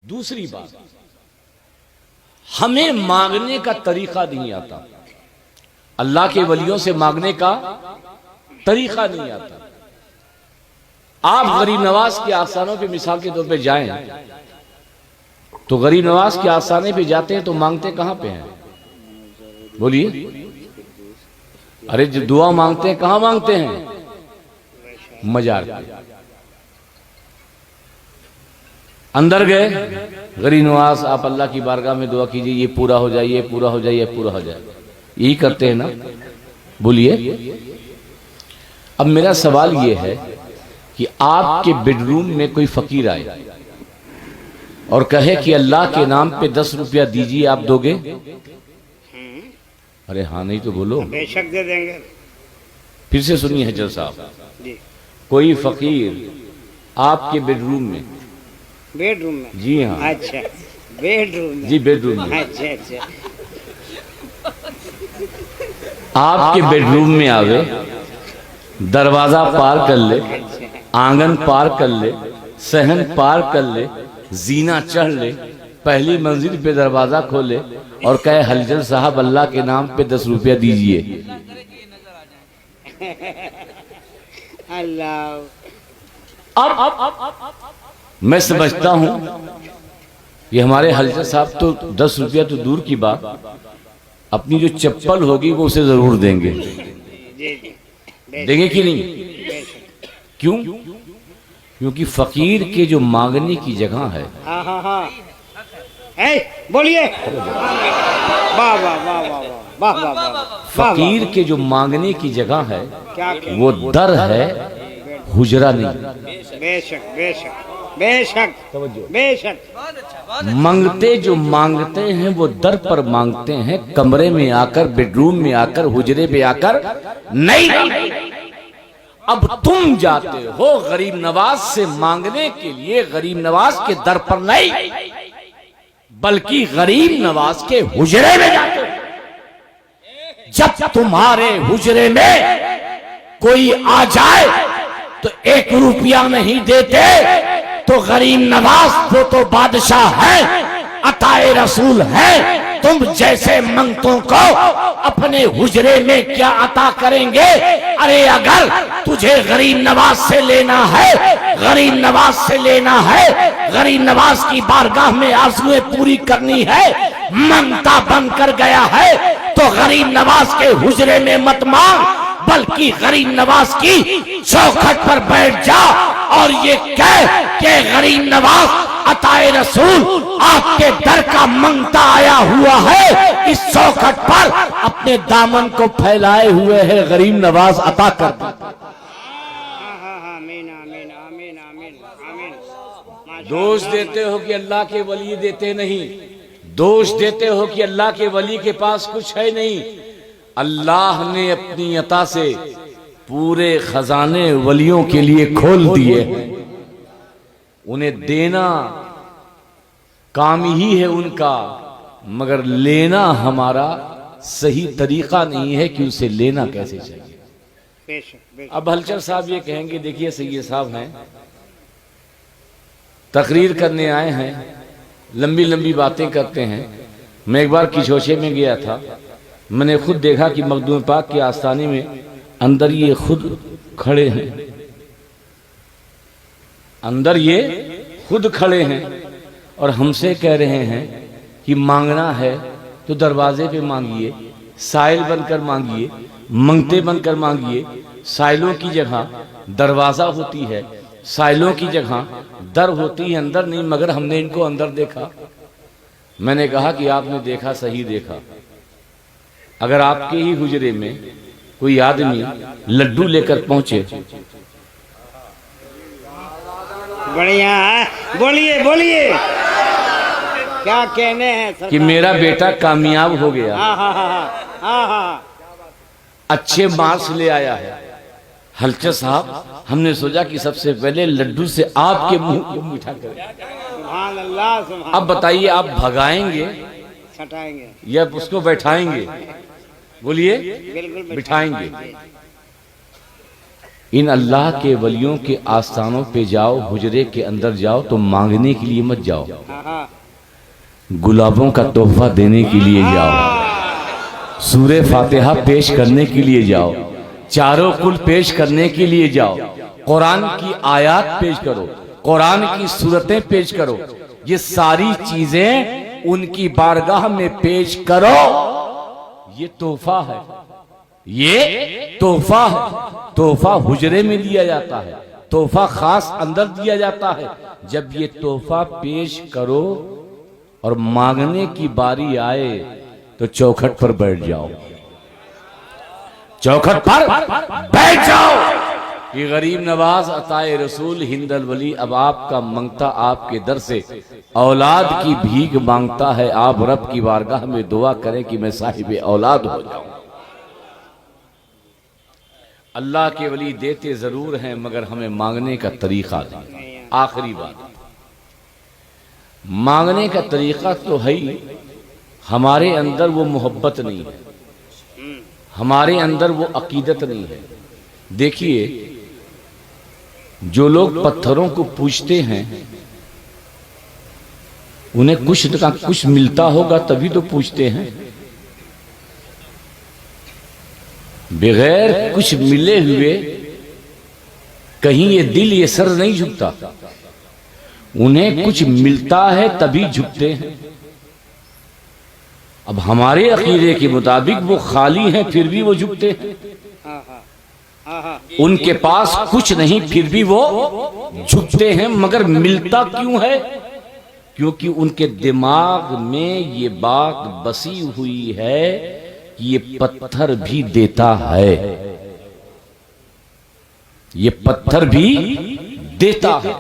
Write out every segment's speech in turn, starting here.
دوسری بات، ہمیں مانگنے کا طریقہ نہیں آتا، اللہ کے ولیوں سے مانگنے کا طریقہ نہیں آتا۔ آپ غریب نواز کے آستانوں پہ مثال کے طور پہ جائیں تو غریب نواز کے آستانے پہ جاتے ہیں تو مانگتے کہاں پہ ہیں؟ بولیے، ارے جو دعا مانگتے ہیں کہاں مانگتے ہیں؟ مزار پہ۔ اندر گئے، غریب نواز آپ اللہ کی بارگاہ میں دعا کیجئے، یہ پورا ہو جائے، یہ پورا ہو جائے، یہ پورا ہو جائے، یہی کرتے ہیں نا؟ بولیے۔ اب میرا سوال یہ ہے کہ آپ کے بیڈ روم میں کوئی فقیر آئے اور کہے کہ اللہ کے نام پہ 10 روپیہ دیجئے، آپ دو گے؟ ارے ہاں نہیں تو بولو۔ بے شک دے دیں گے۔ پھر سے سنیے حجر صاحب، جی، کوئی فقیر آپ کے بیڈ روم میں، بیڈ روم میں؟ جی ہاں، اچھا، بیڈ روم میں؟ جی بیڈ روم میں، اچھا اچھا، آپ کے بیڈ روم میں آوے، دروازہ پار کر لے، آنگن پار کر لے، صحن پار کر لے، زینہ چڑھ لے، پہلی منزل پہ دروازہ کھولے اور کہے حلجل صاحب اللہ کے نام پہ 10 روپیہ دیجئے۔ اللہ، اب میں سمجھتا ہوں یہ ہمارے حلجل صاحب تو 10 روپیہ تو دور کی بات، اپنی جو چپل ہوگی وہ اسے ضرور دیں گے۔ جی جی، دیں گے کہ نہیں؟ بے شک۔ کیوں؟ کیونکہ فقیر کے جو مانگنے کی جگہ ہے، ہاں ہاں ہاں، اے بولیے، واہ واہ واہ واہ واہ واہ واہ واہ، فقیر کے جو مانگنے کی جگہ ہے کیا کہ وہ در ہے، حجرہ نہیں۔ بے شک بے شک بے شک بے شک، مانگتے جو مانگتے ہیں وہ در پر مانگتے ہیں، کمرے میں آ کر، بیڈ روم میں آ کر، حجرے میں آ کر نہیں۔ اب تم جاتے ہو غریب نواز سے مانگنے کے لیے، غریب نواز کے در پر نہیں بلکہ غریب نواز کے حجرے میں جاتے ہو۔ جب تمہارے حجرے میں کوئی آ جائے تو 1 روپیہ نہیں دیتے تو غریب نواز وہ تو بادشاہ ہے، عطائے رسول ہے، تم جیسے منگتوں کو اپنے حجرے میں کیا عطا کریں گے؟ ارے اگر تجھے غریب نواز سے لینا ہے، غریب نواز سے لینا ہے، غریب نواز کی بارگاہ میں آرزویں پوری کرنی ہے، منگتا بن کر گیا ہے تو غریب نواز کے حجرے میں مت مانگ بلکہ غریب نواز کی چوکھٹ پر بیٹھ جا اور یہ کہہ کہ غریب نواز عطائے رسول آپ کے در کا منگتا آیا ہوا ہے، اس چوکھٹ پر اپنے دامن کو پھیلائے ہوئے ہے، غریب نواز عطا کر دے۔ ہاں ہاں ہاں، آمین آمین آمین آمین آمین۔ دوش دیتے ہو کہ اللہ کے ولی دیتے نہیں، دوش دیتے ہو کہ اللہ کے ولی کے پاس کچھ ہے نہیں۔ اللہ نے اپنی عطا سے پورے خزانے ولیوں کے لیے کھول دیے ہیں، انہیں دینا کام ہی ہے ان کا، مگر لینا ہمارا صحیح طریقہ نہیں ہے کہ اسے لینا کیسے چاہیے۔ بے شک بے شک۔ اب ہلچر صاحب یہ کہیں گے دیکھیے سید صاحب ہیں، تقریر کرنے آئے ہیں، لمبی لمبی باتیں کرتے ہیں۔ میں ایک بار کچھوچے میں گیا تھا، میں نے خود دیکھا کہ مخدوم پاک کے آستانے میں اندر یہ خود کھڑے ہیں، اندر یہ خود کھڑے ہیں اور ہم سے کہہ رہے ہیں کہ مانگنا ہے تو دروازے پہ مانگیے، سائل بن کر مانگیے، منگتے بن کر مانگیے۔ سائلوں کی جگہ دروازہ ہوتی ہے، سائلوں کی جگہ در ہوتی ہے، اندر نہیں، مگر ہم نے ان کو اندر دیکھا۔ میں نے کہا کہ آپ نے دیکھا، صحیح دیکھا۔ اگر آپ کے ہی حجرے میں کوئی آدمی لڈو لے کر پہنچے، بڑھیا ہے، بولیے بولیے، کیا کہنے ہیں سرکار؟ کہ میرا بیٹا کامیاب ہو گیا، ہاں ہاں ہاں ہاں ہاں، اچھے مارکس لے آیا ہے، حلچر صاحب ہم نے سوچا کہ سب سے پہلے لڈو سے آپ کے منہ کو میٹھا کریں۔ سبحان اللہ سبحان۔ اب بتائیے آپ بھگائیں گے سٹائیں گے؟ یا اس کو بیٹھائیں گے؟ بولیے، بالکل بٹھائیں گے۔ ان اللہ کے ولیوں کے آستانوں پہ جاؤ، حجرے کے اندر جاؤ تو مانگنے کے لیے مت جاؤ، گلابوں کا تحفہ دینے کے لیے جاؤ، سورہ فاتحہ پیش کرنے کے لیے جاؤ، چاروں کل پیش کرنے کے لیے جاؤ، قرآن کی آیات پیش کرو، قرآن کی سورتیں پیش کرو، یہ ساری چیزیں ان کی بارگاہ میں پیش کرو۔ یہ تحفہ ہے، یہ تحفہ ہے۔ تحفہ حجرے میں دیا جاتا ہے، تحفہ خاص اندر دیا جاتا ہے۔ جب یہ تحفہ پیش کرو اور مانگنے کی باری آئے تو چوکھٹ پر بیٹھ جاؤ، چوکھٹ پر بیٹھ جاؤ۔ یہ غریب نواز عطائے رسول ہند الولی اب آپ کا منگتا آپ کے در سے اولاد کی بھیک مانگتا ہے۔ آپ رب کی بارگاہ میں دعا کریں کہ میں صاحب اولاد ہو جاؤں۔ اللہ کے ولی دیتے ضرور ہیں مگر ہمیں مانگنے کا طریقہ نہیں۔ آخری بات، مانگنے کا طریقہ تو ہے ہی، ہمارے اندر وہ محبت نہیں ہے، ہمارے اندر وہ عقیدت نہیں ہے۔ دیکھیے، جو لوگ پتھروں کو پوجتے ہیں انہیں کچھ نہ کچھ ملتا ہوگا تبھی تو پوجتے ہیں، بغیر کچھ ملے ہوئے کہیں یہ دل یہ سر نہیں جھکتا، انہیں کچھ ملتا ہے تبھی جھکتے ہیں۔ اب ہمارے عقیدے کے مطابق وہ خالی ہیں پھر بھی وہ جھکتے ہیں، ان کے پاس کچھ نہیں پھر بھی وہ جھکتے ہیں۔ مگر ملتا کیوں ہے؟ کیونکہ ان کے دماغ میں یہ بات بسی ہوئی ہے کہ یہ پتھر بھی دیتا ہے، یہ پتھر بھی دیتا ہے،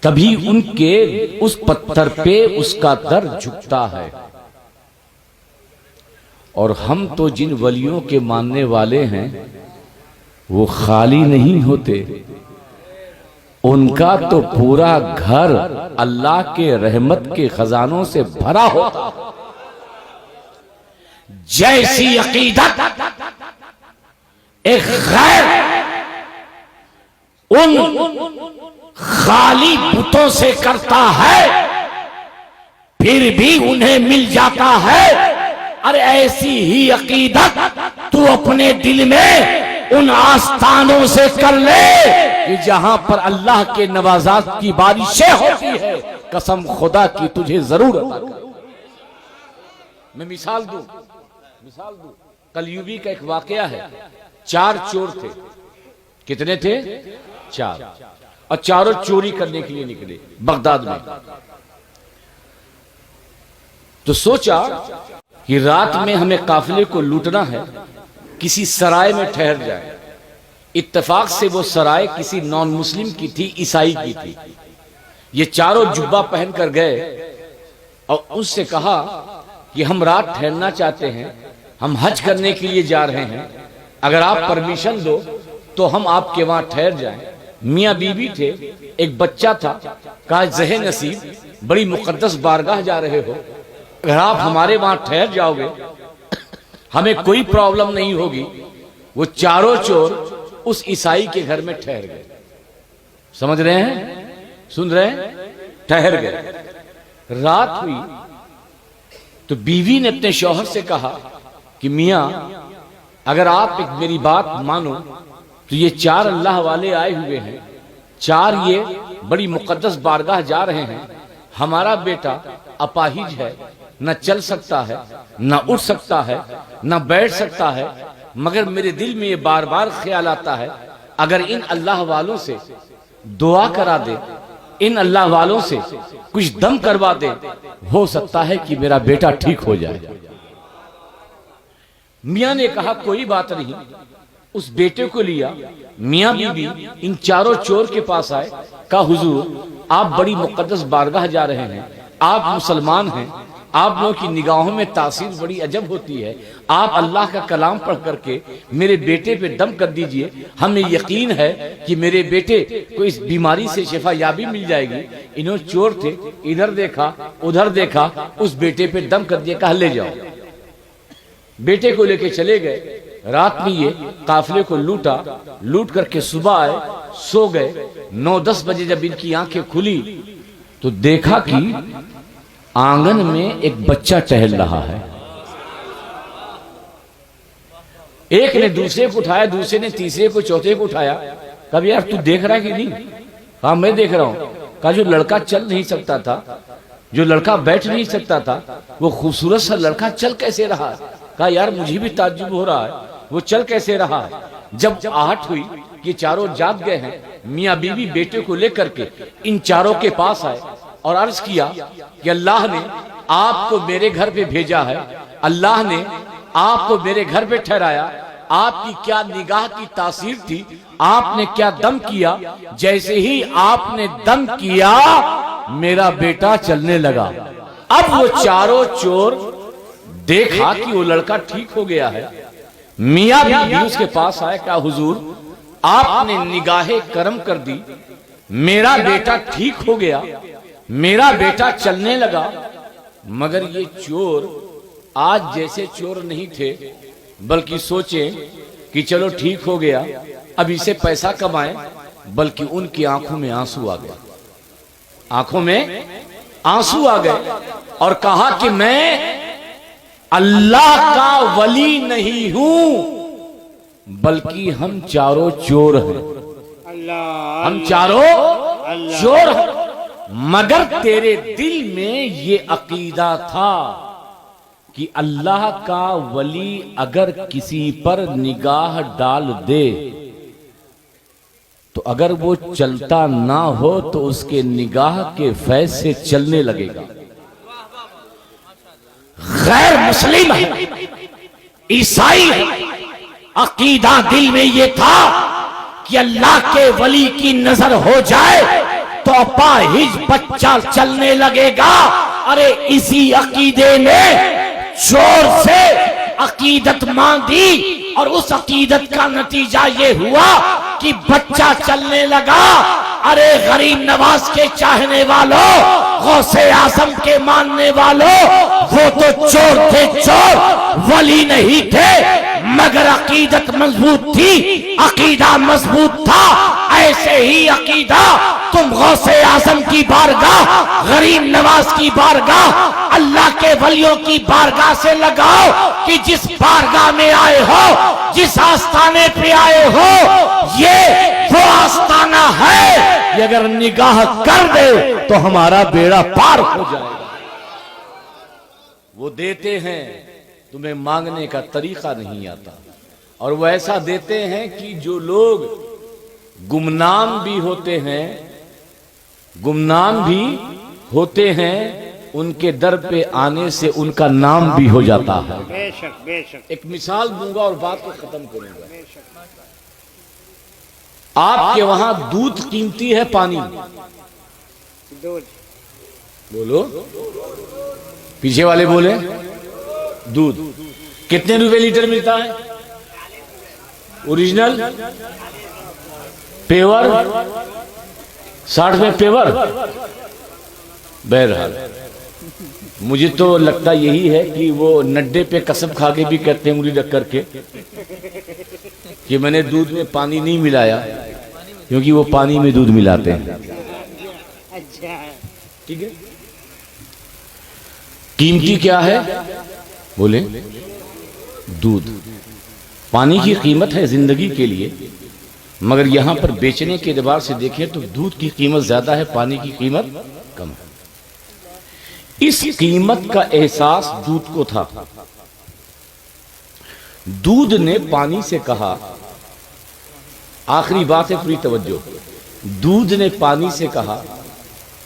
تبھی ان کے اس پتھر پہ اس کا در جھکتا ہے۔ اور ہم تو جن ولیوں کے ماننے والے ہیں وہ خالی نہیں ہوتے، ان کا تو پورا گھر اللہ کے رحمت کے خزانوں سے بھرا ہوتا۔ جیسی عقیدت ایک غیر ان خالی بتوں سے کرتا ہے پھر بھی انہیں مل جاتا ہے، اور ایسی ہی عقیدت تو اپنے دل میں ان آستانوں سے کر لے کہ جہاں پر اللہ کے نوازات کی بارشیں ہوتی ہے، قسم خدا کی تجھے ضرور عطا کرے۔ میں مثال دوں، کلیوبی کا ایک واقعہ ہے۔ 4 چور تھے، کتنے تھے؟ 4، اور چاروں چوری کرنے کے لیے نکلے بغداد میں۔ تو سوچا کہ رات میں ہمیں قافلے کو لوٹنا ہے، کسی سرائے میں ٹھہر جائے۔ اتفاق سے وہ سرائے کسی نان مسلم کی تھی، عیسائی کی تھی۔ یہ چاروں جبہ پہن کر گئے اور اس سے کہا کہ ہم رات ٹھہرنا چاہتے ہیں، ہم حج کرنے کے لیے جا رہے ہیں، اگر آپ پرمیشن دو تو ہم آپ کے وہاں ٹھہر جائیں۔ میاں بیوی تھے، ایک بچہ تھا۔ کہا زہ نصیب، بڑی مقدس بارگاہ جا رہے ہو، اگر آپ ہمارے وہاں ٹھہر جاؤ گے ہمیں کوئی پرابلم نہیں ہوگی۔ وہ چاروں چور اس عیسائی کے گھر میں ٹھہر گئے۔ سمجھ رہے ہیں؟ سن رہے ہیں؟ ٹھہر گئے۔ رات ہوئی تو بیوی نے اپنے شوہر سے کہا کہ میاں اگر آپ ایک میری بات مانو تو یہ 4 اللہ والے آئے ہوئے ہیں، 4 یہ بڑی مقدس بارگاہ جا رہے ہیں، ہمارا بیٹا اپاہج ہے، نہ چل سکتا ہے، نہ اٹھ سکتا ہے، نہ بیٹھ سکتا ہے، مگر میرے دل میں یہ بار بار خیال آتا ہے اگر ان اللہ والوں سے دعا کرا دے، ان اللہ والوں سے کچھ دم کروا دے، ہو سکتا ہے کہ میرا بیٹا ٹھیک ہو جائے۔ میاں نے کہا کوئی بات نہیں، اس بیٹے کو لیا۔ میاں بیوی ان چاروں چور کے پاس آئے، کہا حضور آپ بڑی مقدس بارگاہ جا رہے ہیں، آپ مسلمان ہیں، آپ لوگوں کی نگاہوں میں تاثیر بڑی عجب ہوتی ہے، آپ اللہ کا کلام پڑھ کر کے میرے بیٹے پہ دم کر دیجئے، ہمیں یقین ہے کہ میرے بیٹے کو اس بیماری سے شفا یابی مل جائے گی۔ انہوں چور تھے، ادھر دیکھا ادھر دیکھا، اس بیٹے پہ دم کر دیا، کہا لے جاؤ۔ بیٹے کو لے کے چلے گئے، رات میں یہ قافلے کو لوٹا، لوٹ کر کے صبح آئے، سو گئے۔ 9-10 بجے جب ان کی آنکھیں کھلی تو دیکھا کہ آنگن میں ایک بچہ ٹہل رہا ہے۔ ایک نے دوسرے کو اٹھایا، دوسرے نے تیسرے کو، چوتھے کو اٹھایا۔ کہا یار تو دیکھ رہا ہے کہ نہیں؟ ہاں میں دیکھ رہا ہوں۔ کہا جو لڑکا چل نہیں سکتا تھا، جو لڑکا بیٹھ نہیں سکتا تھا، وہ خوبصورت سا لڑکا چل کیسے رہا ہے؟ کہا یار مجھے بھی تعجب ہو رہا ہے، وہ چل کیسے رہا ہے؟ جب آہٹ ہوئی کہ چاروں جاگ گئے ہیں، میاں بیوی بیٹے کو لے کر کے ان چاروں کے پاس آئے اور عرض کیا کہ اللہ نے آپ کو میرے گھر پہ بھیجا ہے، اللہ نے آپ کو میرے گھر پہ ٹھہرایا، آپ کی کیا نگاہ کی تاثیر تھی، آپ نے کیا دم کیا، جیسے ہی آپ نے دم کیا میرا بیٹا چلنے لگا۔ اب وہ چاروں چور دیکھا کہ وہ لڑکا ٹھیک ہو گیا ہے، میاں بھی اس کے پاس آئے، کہا حضور آپ نے نگاہ کرم کر دی، میرا بیٹا ٹھیک ہو گیا، میرا بیٹا چلنے لگا۔ مگر یہ چور آج جیسے چور نہیں تھے، بلکہ سوچیں کہ چلو ٹھیک ہو گیا، اب اسے پیسہ کمائیں، بلکہ ان کی آنکھوں میں آنسو آ گئے، آنکھوں میں آنسو آ گئے، اور کہا کہ میں اللہ کا ولی نہیں ہوں، بلکہ ہم چاروں چور ہیں، ہم چاروں چور ہیں۔ مگر تیرے دل میں یہ عقیدہ تھا کہ اللہ کا ولی اگر کسی پر نگاہ ڈال دے تو اگر وہ چلتا نہ ہو تو اس کے نگاہ کے فیض سے چلنے لگے گا۔ غیر مسلم ہے، عیسائی ہے، عقیدہ دل میں یہ تھا کہ اللہ کے ولی کی نظر ہو جائے تو اپاہج بچہ چلنے لگے گا۔ ارے اسی عقیدے نے چور سے عقیدت ماندی، اور اس عقیدت کا نتیجہ یہ ہوا کہ بچہ چلنے لگا۔ ارے غریب نواز کے چاہنے والوں، غوث اعظم کے ماننے والوں، وہ تو چور تھے، چور ولی نہیں تھے، مگر عقیدت مضبوط تھی، عقیدہ مضبوط تھا۔ ایسے ہی عقیدہ تم غوث اعظم کی بارگاہ، غریب نواز کی بارگاہ، اللہ کے ولیوں کی بارگاہ سے لگاؤ کہ جس بارگاہ میں آئے ہو، جس آستانے پہ آئے ہو، یہ وہ آستانہ ہے، یہ اگر نگاہ کر دے تو ہمارا بیڑا پار ہو جائے گا۔ وہ دیتے ہیں، تمہیں مانگنے کا طریقہ نہیں آتا، اور وہ ایسا دیتے ہیں کہ جو لوگ گمنام بھی ہوتے ہیں، گمنام بھی ہوتے ہیں، ان کے در پہ آنے سے ان کا نام بھی ہو جاتا ہے۔ بے شک بے شک۔ ایک مثال دوں گا اور بات کو ختم کروں گا۔ آپ کے وہاں دودھ قیمتی ہے، پانی دودھ بولو، پیچھے والے بولے دودھ کتنے روپے لیٹر ملتا ہے؟ اوریجنل پیور 60 میں پیور۔ بہرحال مجھے تو لگتا یہی ہے کہ وہ نڈے پہ قسم کھا کے بھی کہتے ہیں انگلی رکھ کر کے کہ میں نے دودھ میں پانی نہیں ملایا، کیونکہ وہ پانی میں دودھ ملاتے ہیں۔ اچھا، ٹھیک ہے، قیمتی کیا ہے بولے؟ دودھ۔ پانی کی قیمت ہے زندگی کے لیے، مگر یہاں پر بیچنے کے اعتبار سے دیکھیں تو دودھ کی قیمت زیادہ ہے، پانی کی قیمت کم ہے۔ اس قیمت کا احساس دودھ کو تھا۔ دودھ نے پانی سے کہا، آخری بات ہے، پوری توجہ، دودھ نے پانی سے کہا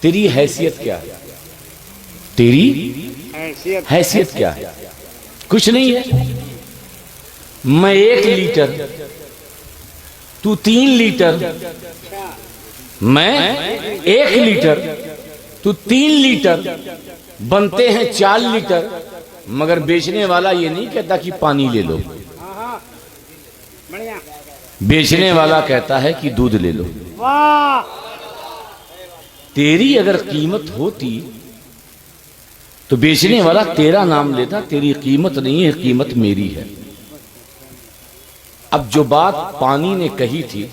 تیری حیثیت کیا ہے؟ تیری حیثیت کیا ہے؟ کچھ نہیں ہے، میں 1 لیٹر، تو 3 لیٹر، میں 1 لیٹر، تو 3 لیٹر، بنتے ہیں 4 لیٹر، مگر بیچنے والا یہ نہیں کہتا کہ پانی لے لو، بیچنے والا کہتا ہے کہ دودھ لے لو۔ تیری اگر قیمت ہوتی تو بیچنے والا تیرا نام لیتا، تیری قیمت نہیں ہے، قیمت میری ہے۔ اب جو بات پانی نے کہی تھی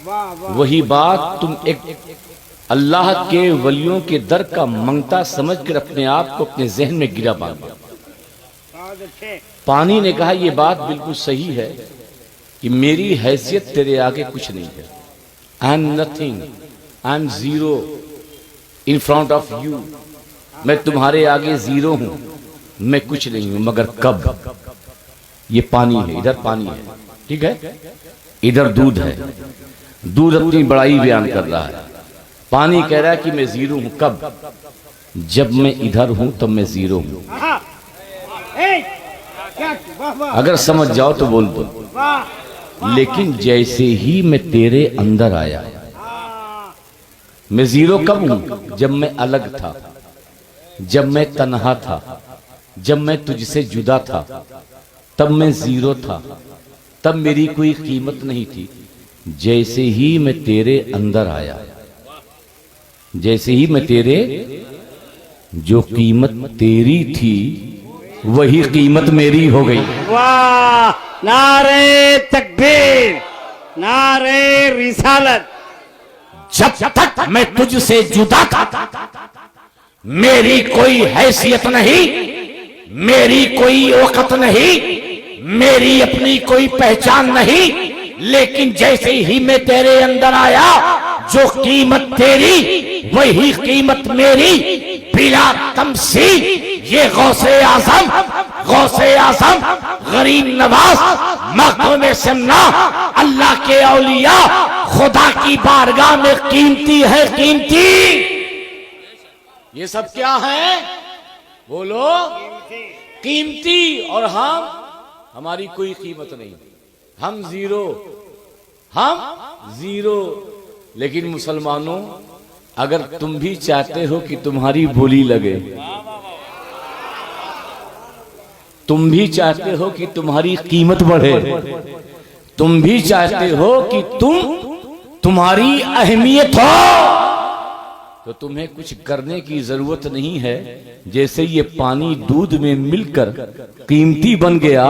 واہ واہ وہی بات تم ایک اللہ کے ولیوں کے در کا منگتا سمجھ کر اپنے آپ کو اپنے ذہن میں گرا باندھ دیا۔ بہت اچھے پانی نے کہا یہ بات بالکل صحیح ہے کہ میری حیثیت تیرے آگے کچھ نہیں ہے۔ I am nothing, I am zero in front of you۔ میں تمہارے آگے زیرو ہوں، میں کچھ نہیں ہوں، مگر کب؟ یہ پانی ہے، ادھر پانی ہے، ٹھیک ہے، ادھر دودھ ہے، دودھ اپنی بڑائی بیان کر رہا ہے، پانی کہہ رہا ہے کہ میں زیرو ہوں۔ کب؟ جب میں ادھر ہوں تب میں زیرو ہوں۔ آہا اے کیا واہ واہ اگر سمجھ جاؤ تو بول دو۔ واہ لیکن جیسے ہی میں تیرے اندر آیا، میں زیرو کب ہوں؟ جب میں الگ تھا، جب میں تنہا تھا، جب میں تجھ سے جدا تھا، تب میں زیرو تھا، تب میری کوئی قیمت نہیں تھی۔ جیسے ہی میں تیرے اندر آیا، جیسے ہی میں تیرے، جو قیمت تیری تھی وہی قیمت میری ہو گئی۔ واہ نعرے تکبیر، نعرے رسالت۔ جب تک میں تجھ سے جدا تھا میری کوئی حیثیت نہیں، میری کوئی وقت نہیں، میری اپنی کوئی پہچان نہیں، لیکن جیسے ہی میں تیرے اندر آیا جو قیمت تیری وہی قیمت میری، بلا تمثیل۔ یہ غوث اعظم، غوث اعظم، غریب نواز، مخدوم سمنا، اللہ کے اولیاء خدا کی بارگاہ میں قیمتی ہے، قیمتی۔ یہ سب کیا ہے؟ بولو، قیمتی۔ اور ہماری کوئی قیمت نہیں، ہم زیرو، ہم زیرو۔ لیکن مسلمانوں، اگر تم بھی چاہتے ہو کہ تمہاری بولی لگے، تم بھی چاہتے ہو کہ تمہاری قیمت بڑھے، تم بھی چاہتے ہو کہ تمہاری اہمیت ہو، تو تمہیں کچھ کرنے کی ضرورت نہیں ہے۔ جیسے یہ پانی دودھ میں مل کر قیمتی بن گیا،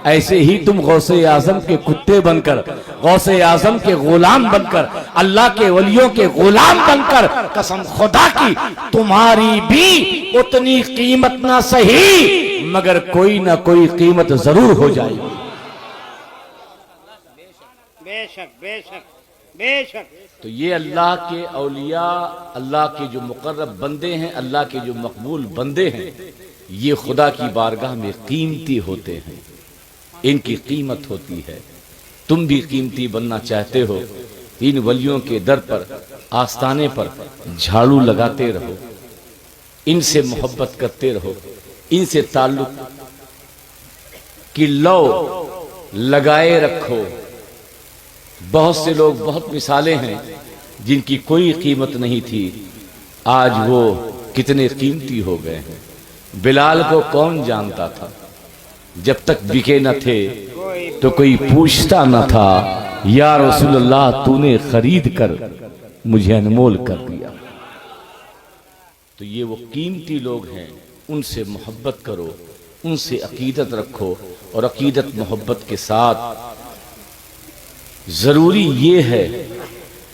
ایسے ہی تم غوث اعظم کے کتے بن کر، غوث اعظم کے غلام بن کر، اللہ کے ولیوں کے غلام بن کر، قسم خدا کی تمہاری بھی اتنی قیمت نہ صحیح مگر کوئی نہ کوئی قیمت ضرور ہو جائے گی۔ بے شک بے شک بے شک۔ تو یہ اللہ کے اولیاء، اللہ کے جو مقرب بندے ہیں، اللہ کے جو مقبول بندے ہیں، یہ خدا کی بارگاہ میں قیمتی ہوتے ہیں، ان کی قیمت ہوتی ہے۔ تم بھی قیمتی بننا چاہتے ہو، ان ولیوں کے در پر، آستانے پر جھاڑو لگاتے رہو، ان سے محبت کرتے رہو، ان سے تعلق کی لو لگائے رکھو۔ بہت سے لوگ، بہت مثالیں ہیں جن کی کوئی قیمت نہیں تھی، آج وہ کتنے قیمتی ہو گئے ہیں۔ بلال کو کون جانتا تھا؟ جب تک بکے نہ تھے تو کوئی پوچھتا نہ تھا، یا رسول اللہ تو نے خرید کر مجھے انمول کر دیا۔ تو یہ وہ قیمتی لوگ ہیں، ان سے محبت کرو، ان سے عقیدت رکھو، اور عقیدت محبت کے ساتھ ضروری یہ ہے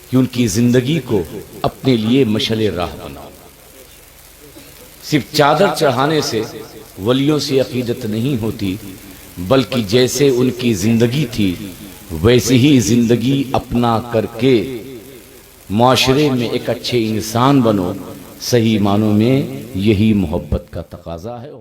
کہ ان کی زندگی کو اپنے لیے مشعل راہ بناؤ۔ صرف چادر چڑھانے سے ولیوں سے عقیدت نہیں ہوتی، بلکہ جیسے ان کی زندگی تھی ویسے ہی زندگی اپنا کر کے معاشرے میں ایک اچھے انسان بنو۔ صحیح معنوں میں یہی محبت کا تقاضا ہے۔